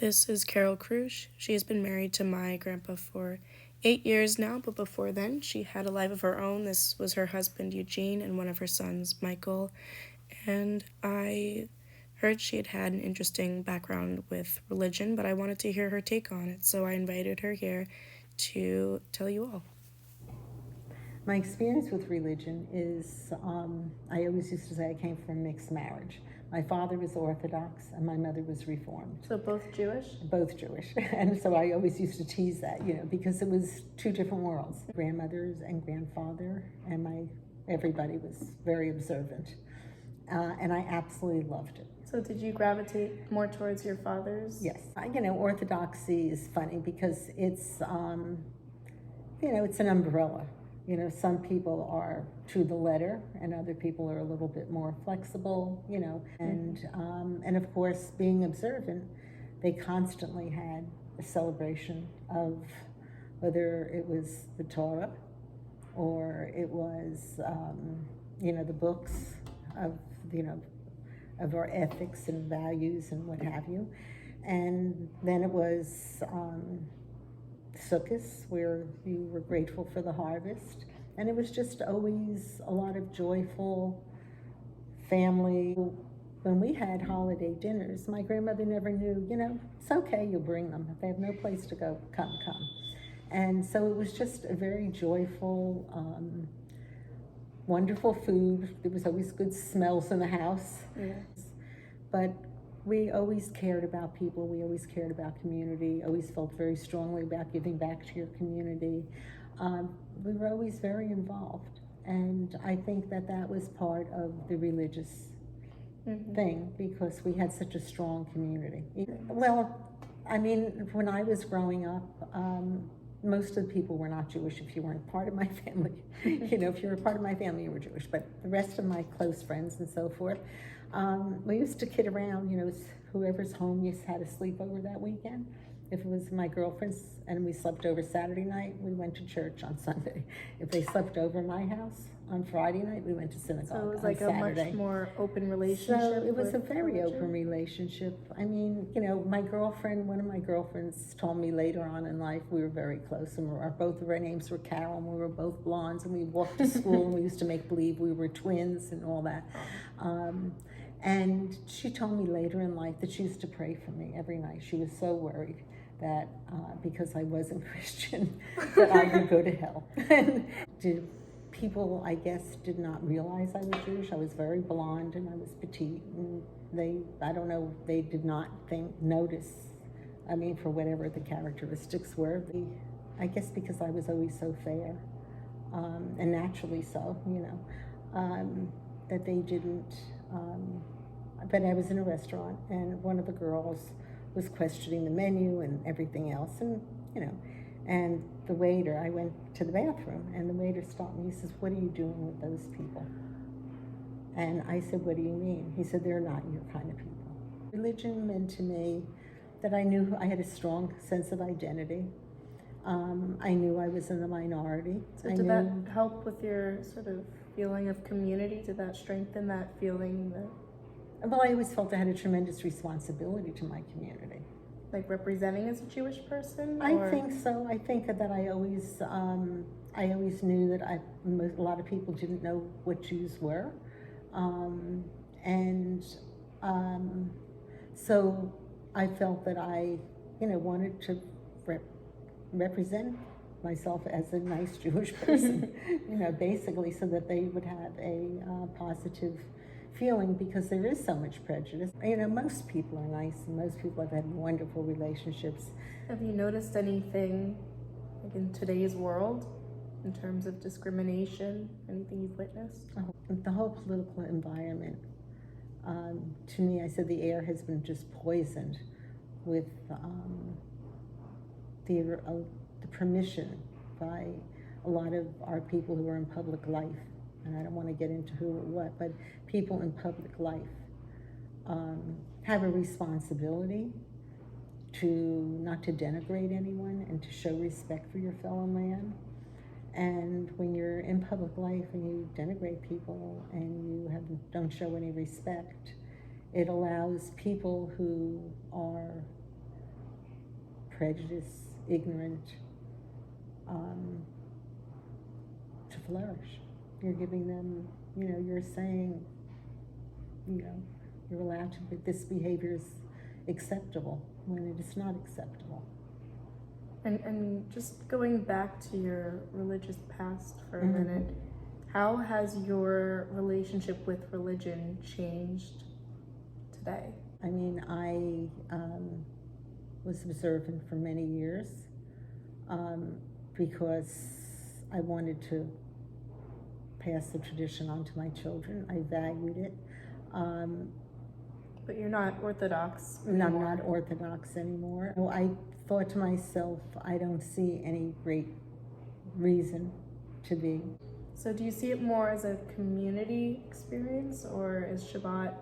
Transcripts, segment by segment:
This is Carole Krusch. She has been married to my grandpa for 8 years now, but before then, she had a life of her own. This was her husband, Eugene, and one of her sons, Michael. And I heard she had had an interesting background with religion, but I wanted to hear her take on it, so I invited her here to tell you all. My experience with religion is, I always used to say I came from a mixed marriage. My father was Orthodox and my mother was Reformed. So both Jewish? Both Jewish. And so I always used to tease that, because it was two different worlds. Grandmothers and grandfather and everybody was very observant. And I absolutely loved it. So did you gravitate more towards your father's? Yes. Orthodoxy is funny because it's an umbrella. Some people are to the letter, and other people are a little bit more flexible. And of course, being observant, they constantly had a celebration of whether it was the Torah or it was, the books of of our ethics and values and what have you, and then it was. Sukkot, where you were grateful for the harvest. And it was just always a lot of joyful family. When we had holiday dinners, my grandmother never knew, it's okay, you bring them. If they have no place to go, come. And so it was just a very joyful, wonderful food. There was always good smells in the house. Yes. But we always cared about people. We always cared about community, always felt very strongly about giving back to your community. We were always very involved. And I think that was part of the religious thing, because we had such a strong community. Well, when I was growing up, most of the people were not Jewish if you weren't part of my family. If you were part of my family, you were Jewish. But the rest of my close friends and so forth, we used to kid around, whoever's home used to had a sleepover that weekend. If it was my girlfriend's and we slept over Saturday night, we went to church on Sunday. If they slept over my house on Friday night, we went to synagogue on Saturday. So it was like a much more open relationship? So it was a very open relationship. One of my girlfriends told me later on in life we were very close, and both of our names were Carole, and we were both blondes, and we walked to school and we used to make believe we were twins and all that. And she told me later in life that she used to pray for me every night. She was so worried that because I wasn't Christian, that I would go to hell. And people, I guess, did not realize I was Jewish. I was very blonde and I was petite, and they did not notice. For whatever the characteristics were. I guess because I was always so fair, and naturally so, that they didn't. But I was in a restaurant, and one of the girls was questioning the menu and everything else, and the waiter, I went to the bathroom, and the waiter stopped me. He says, "What are you doing with those people?" And I said, "What do you mean?" He said, "They're not your kind of people." Religion meant to me that I knew I had a strong sense of identity. I knew I was in the minority. So did that help with your sort of feeling of community? Did that strengthen that feeling that... Well, I always felt I had a tremendous responsibility to my community. Like representing as a Jewish person? I think so. I think that I always knew that a lot of people didn't know what Jews were. So I felt that I, wanted to represent myself as a nice Jewish person, basically, so that they would have a positive feeling, because there is so much prejudice. Most people are nice, and most people have had wonderful relationships. Have you noticed anything like in today's world in terms of discrimination? Anything you've witnessed? The whole political environment, to me, I said the air has been just poisoned with the permission by a lot of our people who are in public life, and I don't want to get into who or what, but people in public life have a responsibility not to denigrate anyone and to show respect for your fellow man. And when you're in public life and you denigrate people and you don't show any respect, it allows people who are prejudice, ignorant, to flourish. You're giving them, you're saying, you're allowed to, but this behavior is acceptable when it is not acceptable. And just going back to your religious past for a minute, how has your relationship with religion changed today? I mean, I was observant for many years because I wanted to pass the tradition on to my children. I valued it. But you're not Orthodox anymore. And I'm not Orthodox anymore. I thought to myself, I don't see any great reason to be. So do you see it more as a community experience, or is Shabbat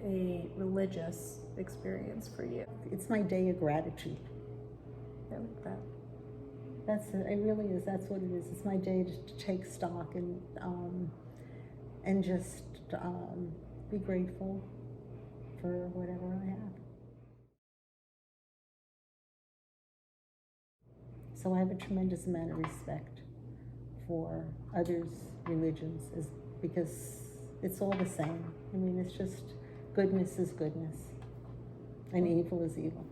a religious experience for you? It's my day of gratitude. I like that. It really is. That's what it is. It's my day to take stock and just be grateful for whatever I have. So I have a tremendous amount of respect for others' religions, because it's all the same. I mean, it's just goodness is goodness, and evil is evil.